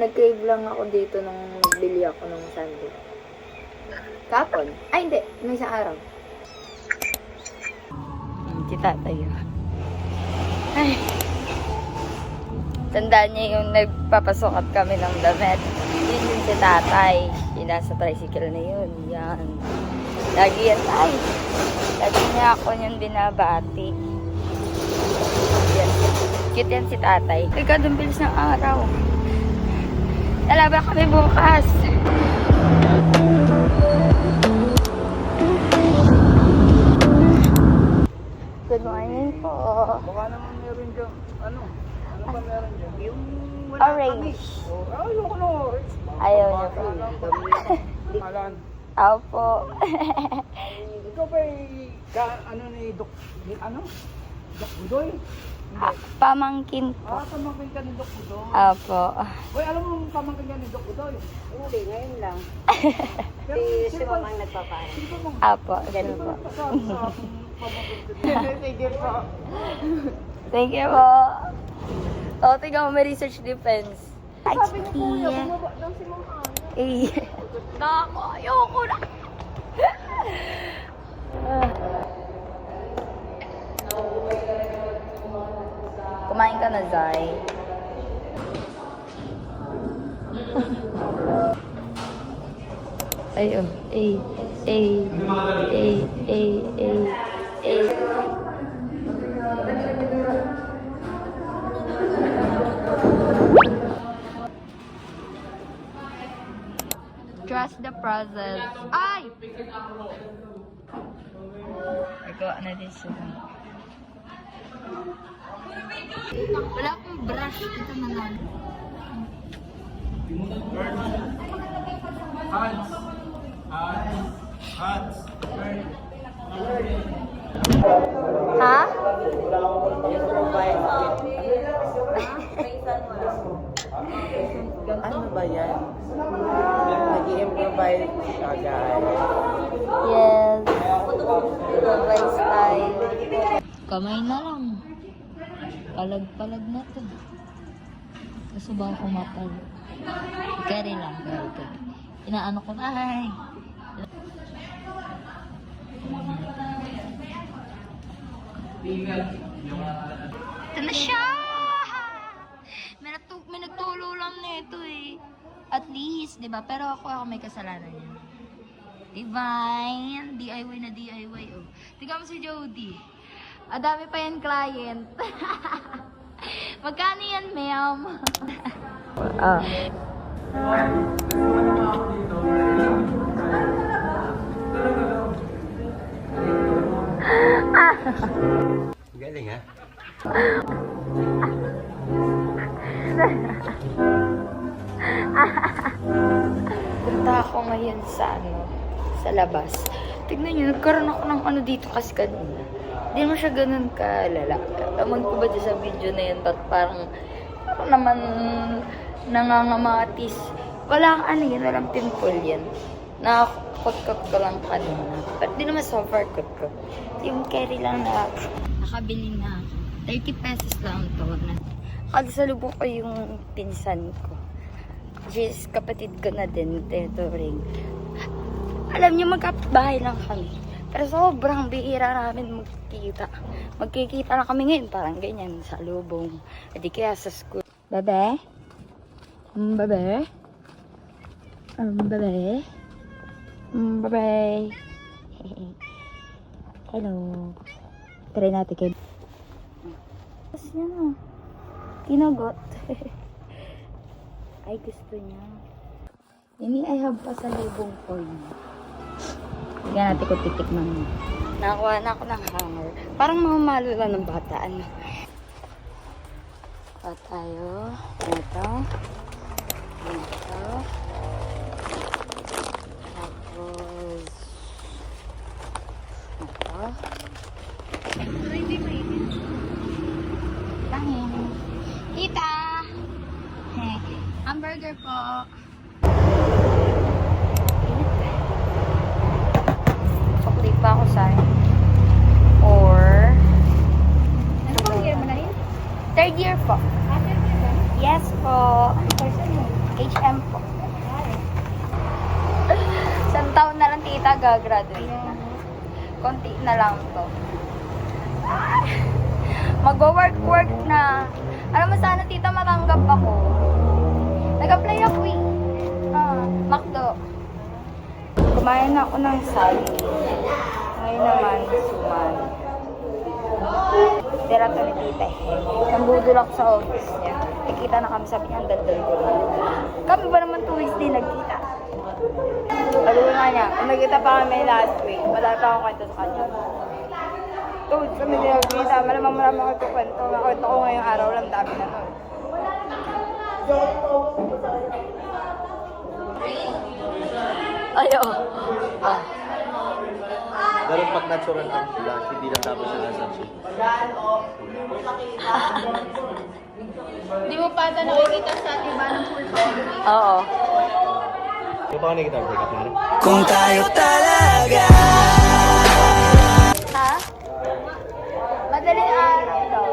nag-crave lang ako dito nung nagbili ako ng sandwich. Kapon? Ay, hindi. May isang araw. Si tatay yun. Ay. Tandaan niya yung nagpapasukat kami ng damit. Yun yung si tatay. Yung nasa tricycle na yun. Yan. Lagi yan tayo. Lagi niya ako yung binabati. Yan. Cute yan si tatay. Ikaw, ang bilis ng araw. Lalaban kami bukas. Good morning po. Baka naman meron dyan, ano ba meron dyan? Yung wala Orange. Ayoko na orange. Ayaw niyo po. Malan. Opo. Ikaw ba ano ni Dok, Dok Budoy? Pamangkin po. Pamangkin ka ni Dok Budoy. Opo. Uy, alam mo pamangkin ka ni Dok Budoy? Hindi, ngayon lang. Pero Si Mama ang nagpapaano. Sino mo? Opo. Ganun po. Sige po. Thank you po. O, tingnan mo, may research defense. Sabi niya kuya, bumaba daw si Mama Ana. Eh. Nako, ayoko na. Kumain ka na, Zay. Ayun. Trust the process. Ay! Ikaw, ano din siya? Wala akong brush. Ito na lang. Ha? Ano ba yan? Nag-i-improvise siya, guys. Yes. Dubai style. Kamay na lang. Palag-palag na to. Gusto ba ako mapal? Carry lang. Okay. Inaano ko na. Ay. Ito na siya! May nagtulo lang nito eh. At least, di ba? Pero ako may kasalanan yan. Divine. DIY na DIY. Oh. Tingnan mo si Jody. Dami pa yan client. Magkano yan, ma'am? Galing, ha? Punta ako ngayon sa sa labas. Tignan nyo, nagkaroon ako ng dito kasi kanina. Hindi mo siya ganun kalala. Aman ko ba dyan sa video na yun, ba't parang ako naman nangangamatis. Walang yan, walang pimple yan. Nakakot ko lang kanina. But di naman sober kot ko. Yung carry lang na nakabili na ako. 30 pesos lang to. Nakasalubong ko yung pinsan ko. Yes, kapatid ko na din, Teto Ring. Alam niyo, magkapitbahay lang kami. Pero sobrang bihira namin magkikita. Magkikita na kami ngayon, parang ganyan, sa lubong. Hindi kaya sa school. Bebe? Bebe? Bebe? Bebe? Hello. Try natin kayo. Tapos yan o. Kinagot. Ay, gusto niya. Ini I have pa sa libong coin. Bigyan natin ko titikman mo. Nakakuha na ako ng hanger. Parang mamamalo lang ng bata. Ano? Pa tayo. Ito. Ito. Tapos. Ito. Hindi mainit. Langin. Tita! Hamburger po. Paklik pa ako sa or Ano bang year mo na rin? third year po. Third year ba? Yes po. Person mo? HM po. Isang taon na lang tita, gagraduate na. Konti na lang to. Mag-work na. Alam mo sana tita, matanggap ako. Nag-apply ako eh. McDo. Kumain ako ng sali. Ngayon naman, suman. Tira to ni tita eh. Nambudol ako sa office niya. Nakita na kami, sabi niya, ang daldal ko. Kami ba naman 2 weeks din nagkita? Sabi nga niya, kung nagkita pa kami last week, wala pa akong kwento sa kanya. 2 weeks kami din nagkita, malamang marami ako ikukwento. Nakwento ko ngayong araw lang, dami na nun. Ayo. Pero pag natural ang blush, hindi lang dapat siya nasa cheek. Hindi mo pa ata nakikita sa iba ng full body. Oo. Yung pa nakikita ang breakup na rin? Kung tayo talaga Ha? Madaling araw daw.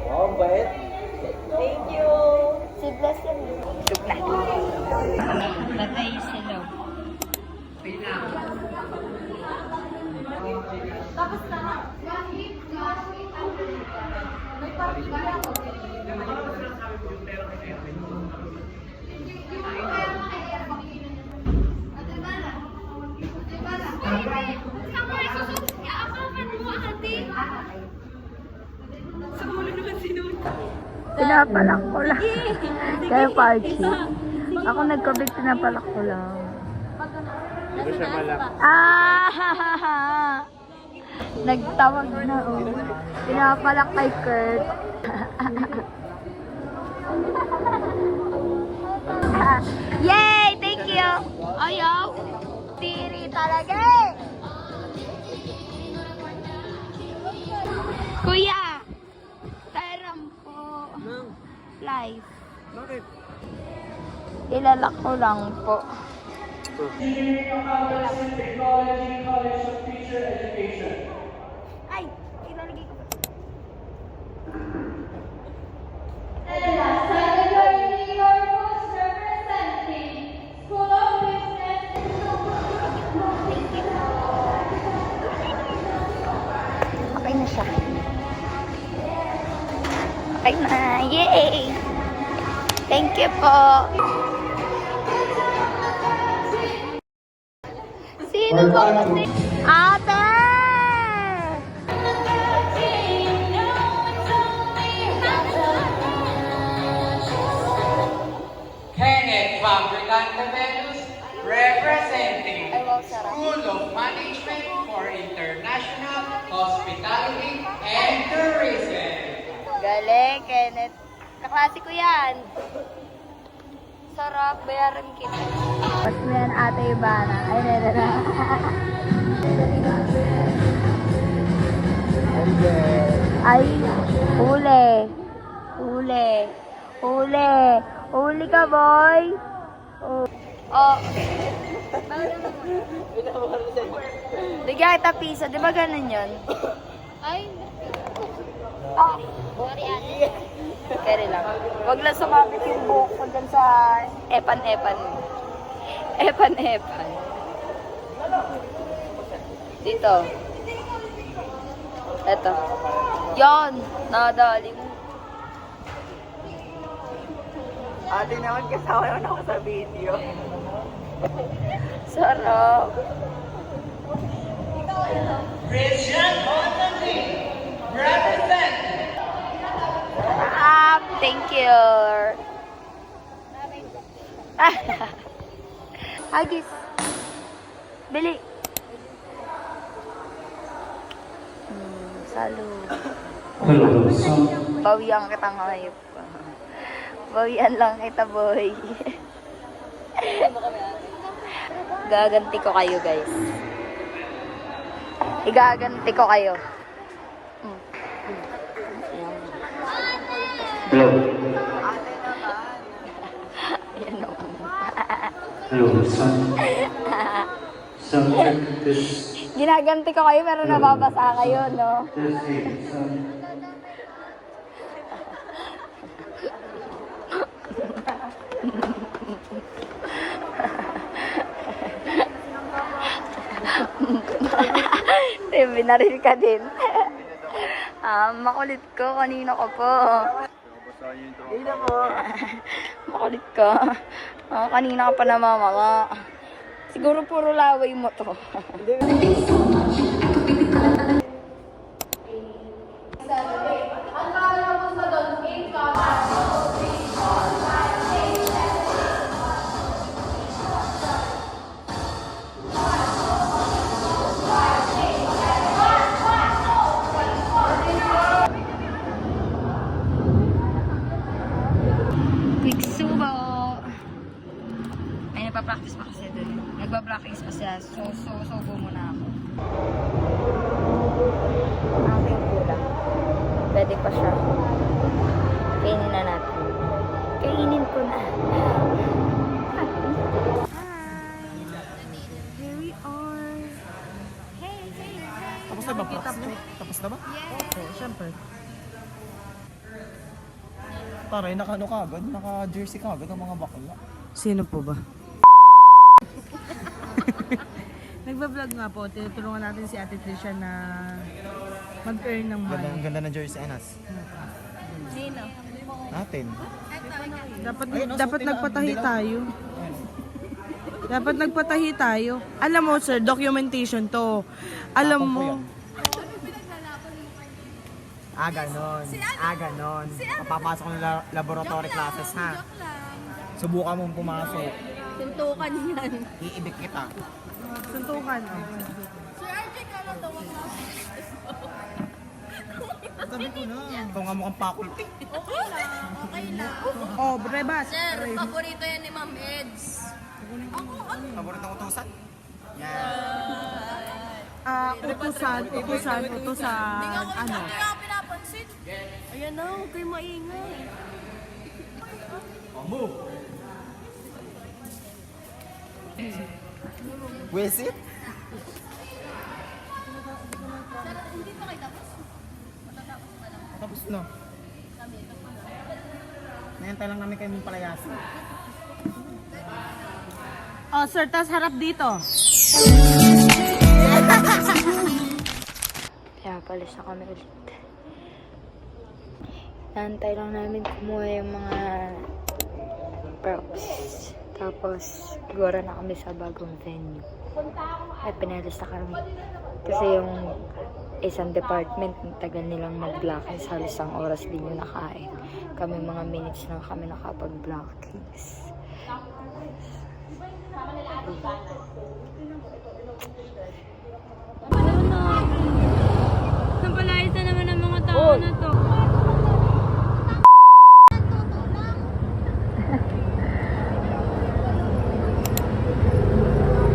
Oh, bait. Si Bless yan. Look na. Batay sila. Pinapalak ko lang. Kaya party. Ako nagkabit, pinapalak ko lang. Ito siya malak. Nagtawag na oh. Pinapalak kay Kurt. Yay! Thank you! Ayaw! Tiri talaga eh! Kuya! Taram po. Live. Bakit? Ilalak ko lang po. Ay! Ilalagay ko. Okay na siya. Okay na. Yay! Thank you po. Sino po? Ate! Kenneth Fabricante Venus, representing Ay, wow, sarap. School of Management for International Hospitality and Tourism. Galing, Kenneth. Kaklase ko yan. Sarap, bayaran kita. Pas mo yan, Ate Ivana. Ay, nera. Ay, huli. Huli. Huli. Huli ka, boy. Oh. Bigyan kita pizza. Di ba ganun yun? Ay, Ah. Sorry, ate. Kaya lang. Huwag lang sumabit yung buhok ko dyan sa epan-epan. Epan-epan. Dito. Eto. Yan. Nadali mo. Ate naman kasama naman ako sa video. Sarap. Christian Constantine, represent. Sarap. Thank you. Agis. Bili. Salo. Bawian kita ngayon. Bawian lang kita, boy. Gaganti ko kayo, guys. Igaganti ko kayo. Hello. Ayan o. Hello, son. Son, check this. Ginaganti ko kayo pero nababasa kayo, no? This is, son. Binaril ka din. Makulit ko. Kanina ko po. Hindi mo. Makulit ka. Kanina ka pa namamanga. Siguro puro laway mo to. Quick subo. Ay, nagpa-practice pa kasi doon. Nagpa-practice pa siya. Subo muna ako. Aking kulang. Pwede pa siya. Kainin na natin. Kainin ko na. Here we are. Tapos na ba? Tapos na ba? Oo, syempre. Taray, naka-ano ka agad? Naka-jersey ka agad ang mga bakla. Sino po ba? Nagbablog nga po. Tinutulungan natin si Ate Trisha na mag-earn ng money. Ang ganda ng jersey, Anas. Sino? Natin. Dapat Ayun, dapat suotin na. nagpatahi Hindi lang. tayo. Dapat nagpatahi tayo. Alam mo, sir, documentation to. Alam Tapos po mo, yan. Ganon. Papapasok ng laboratory classes, ha? Subukan mong pumasok. Suntukan yan. Iibig kita. suntukan. Sabi ko na. Ito nga mukhang faculty. Okay lang. Oh, Brebas. Sir, paborito yan ni Ma'am Eds. Paborito ng utusan? Utusan. Ano? Hindi nga ako pinapansin. Ayan na, huwag kayo maingay. Wisit? Hindi pa kayo tapos? Matatapos pa lang. Tapos na. Nahintay lang namin kayo mong palayasin. Oh, sir, tas harap dito. Kaya palis na kami ulit. Nantay lang namin kumuha yung mga props. Tapos, gora na kami sa bagong venue. Ay, pinalis na kami. Kasi yung isang department, tagal nilang mag-blockings. Halos ang oras din yung nakain. Kami mga minutes lang kami nakapag-blockings. Nampalayas na naman ang mga tao na to.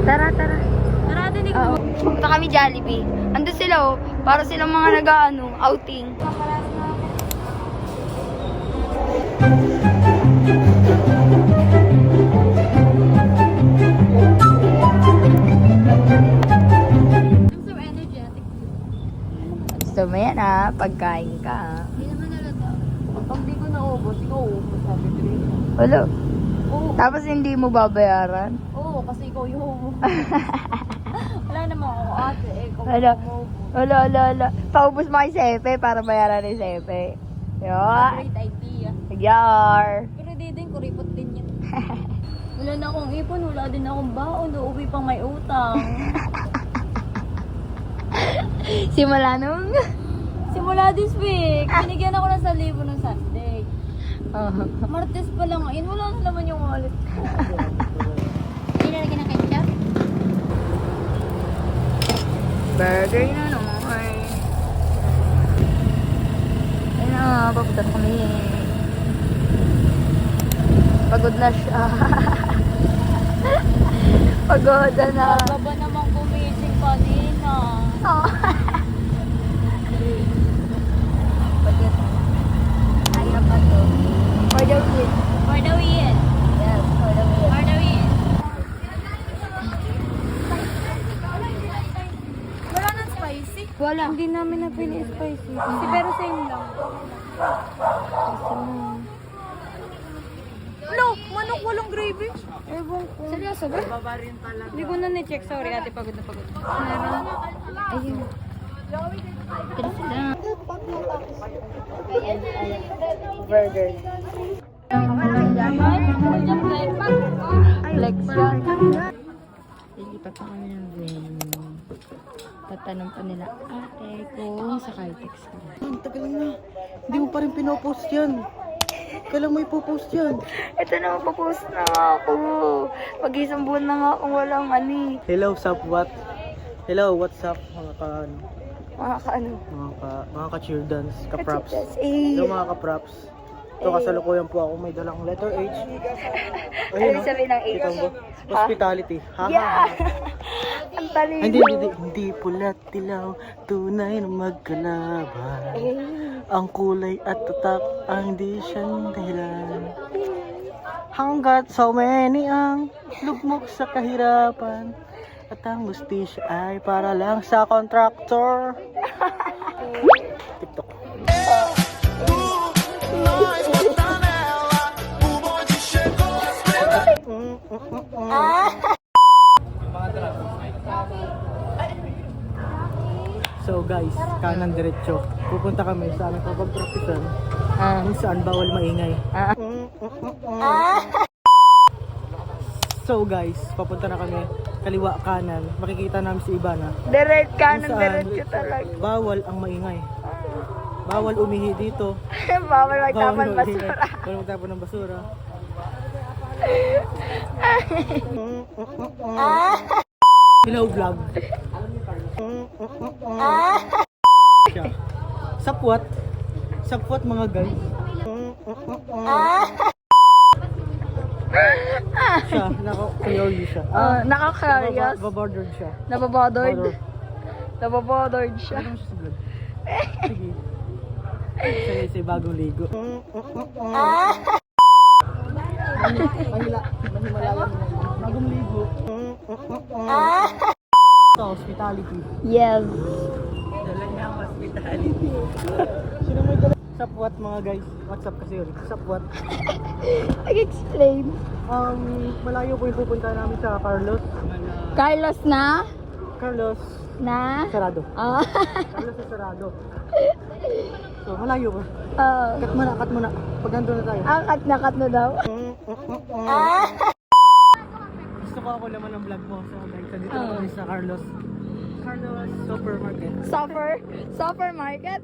Tara. Tara, dinig mo. Punta kami Jollibee. Andun sila para silang mga outing. I'm so energetic. Gusto mo yan pagkain ka. Hindi naman nalata. Pag di ko naubos, ikaw ubos, sabi Trisha. Wala. Tapos hindi mo babayaran? Oo, kasi ikaw yung wala naman ako ate. Ikaw Wala. Paubos mo kay Sepe para bayaran ni Sepe. Yo. Great idea. Nagyar. Pero di din, kuripot Wala na akong ipon, wala din akong baon. Uuwi pang may utang. Simula nung... Simula this week, binigyan ako ng 1,000 ng Sunday. Oh. Martes pa lang ngayon, wala na naman yung wallet ko. Hindi na lagi ng ketchup? Burger na naman. Ayun na, papunta na kami. Pagod na siya. Pagod na. Baba namang gumising kanina. Oh. Pagod. Ayaw pa to. For the win. For the win. Yes, for the win. For the win. Wala nang spicy. Wala. Hindi namin napili spicy. Pero same lang. No, manok walang gravy. Ewan ko. Seryoso ba? Hindi ko na na-check. Sorry, ate, pagod na pagod. Meron. Ayun. Kasi lang. Burger. Flex yun. Lilipat ako ng venue. Tatanong pa nila, ate, kung sa Caltex ka. Ang tagal na. Hindi mo pa rin pinopost yan. Kailan mo ipopost yan? Ito na, mapapost na ako. Mag-isang buwan na nga akong walang ani. Hello, what? Hello, what's up mga Mga ka-cheer dance, ka-props. Eh. Hello mga ka-props. Ito kasalukuyan po ako may dalang letter H. Ano sabihin ng H? Kita mo? Hospitality. Ha? Yeah! Ang talino. Hindi pulat dilaw, tunay na magkalaban. Ang kulay at tatak ang di siyang dahilan. Hanggat so many ang lugmok sa kahirapan. At ang gustisya ay para lang sa contractor. TikTok. So guys, kanan diretso. Pupunta kami sa aming kapag-practicean kung saan bawal maingay. So guys, papunta na kami kaliwa kanan. Makikita namin si Ivana. Direct ka ng Kung saan diretso talaga. bawal ang maingay. Bawal umihi dito. Bawal magtapon basura. Bawal magtapon ng basura. Hello vlog. Siya. Sapwat. Sapwat mga guys. Siya, naka-curious siya. Naka-curious. Nababordered siya. Nababothered. Nababothered siya. Ano siya sa vlog? Sige. Siya sa bagong ligo. Bagong ligo. Sa hospitality. Yes. Sino may dala? Sapwat mga guys. What's up kasi yun? Sapwat. Nag-explain. Malayo po yung pupunta namin sa Carlos. Carlos na? Carlos. Na? Sarado. Ah. Carlos sa Sarado. So, malayo po. Oh. Cut mo na. Pag nandun na tayo. Cut na daw. Gusto ko ako naman ng vlog mo. So, guys, dito na kami sa Carlos. Carlos Supermarket. Supermarket?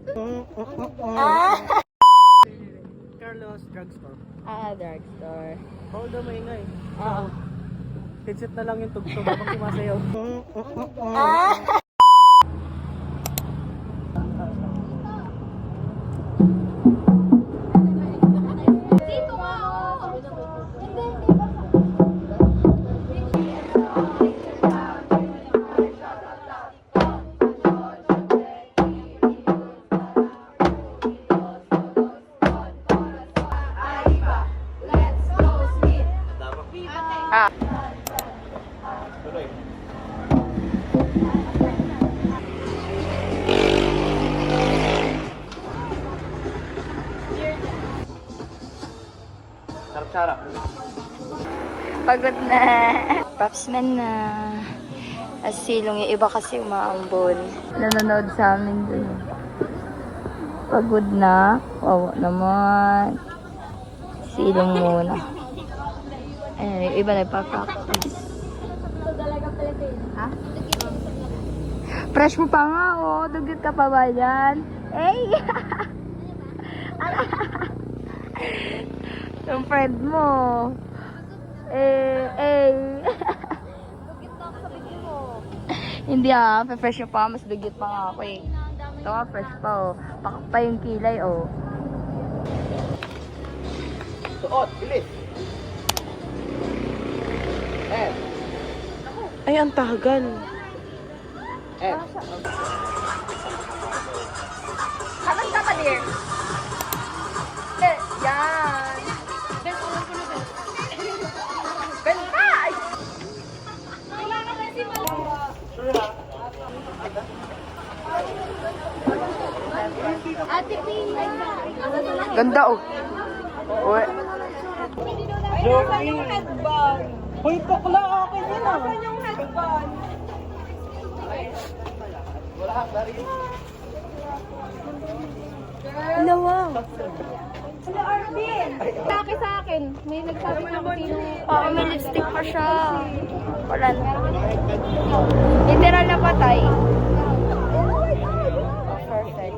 Carlos Drugstore. Drugstore. Hold on, maingay. Headset na lang yung tugtog habang sumasayaw. Sarap-sarap. Pagod na. Propsman na. Asilong yung iba kasi umaambon. Nanonood sa amin dun. Pagod na. Wawa naman. Silong muna. Eh, iba na pa-practice. Ha? Fresh mo pa nga, oh. Dugyot ka pa ba yan? Hey! Yung friend mo. Hindi fresh mo pa. Mas dugyot pa nga ako eh. Ito nga, fresh pa oh. Pakak pa yung kilay oh. Suot, bilis. Ay, ang tagal. Kamas ka pa, dear? Yan. Bentay! Ganda oh. Uy. Hoy, bakla, akin yun ah. Akin yung headband. Dalawa. Wala, Arvin. Laki sa akin. May nagsabi na kung sino. Oo, may lipstick pa siya. Wala na. Literal na patay. Perfect.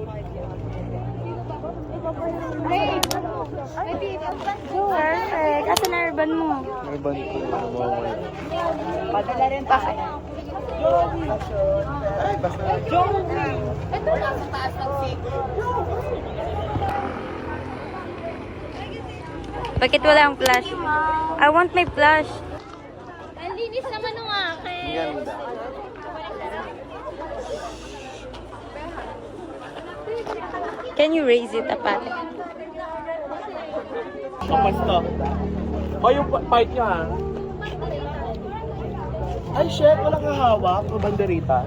Perfect. Asa na urban mo? Urban ko. Padala rin pa. Ay, basta. Ito lang sa taas ng seat. Bakit wala ang flash? I want my flash. Ang linis naman ng akin. Ganda. Can you raise it up, ate? Basta. O, yung part nyo ha. Ay, shit, walang kahawak o banderita.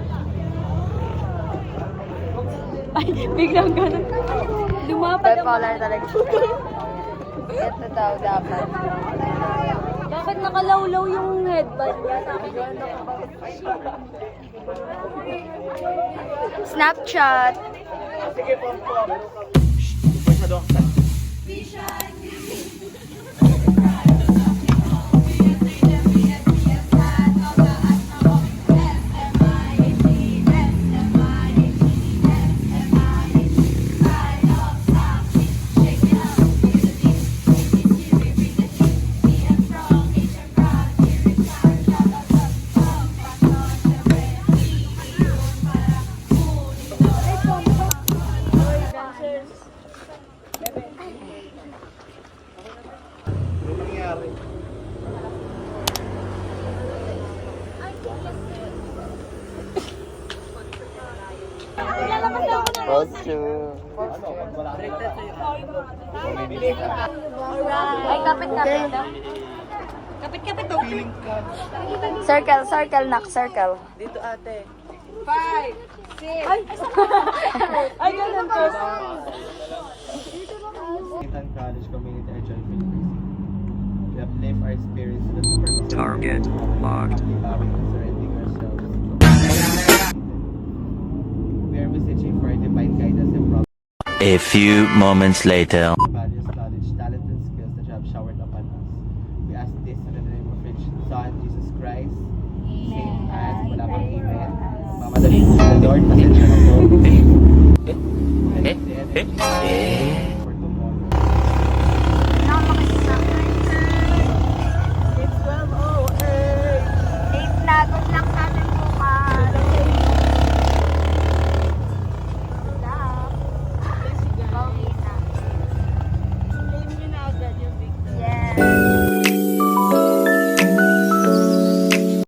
Biglang ganun. Lumapad ang... Bipolar talaga siya. Ito daw dapat. Bakit nakalawlaw yung headband niya? Snapchat. Sige, pom. Masyado ako. Ay, kapit-kapit. Kapit-kapit to. Circle, knock, circle. Dito ate. Nathan College Community Archon Philippines. We uplift our spirits with the purpose Target locked. Bowing and surrendering ourselves. We are beseeching for divine guidance and providence. A few moments later. Values, knowledge, talent, and skills that you have showered upon us. We ask this in the name of your Son, Jesus Christ. Amen. As wala pang amen. Mamadali po sa Lord, pasensya na po.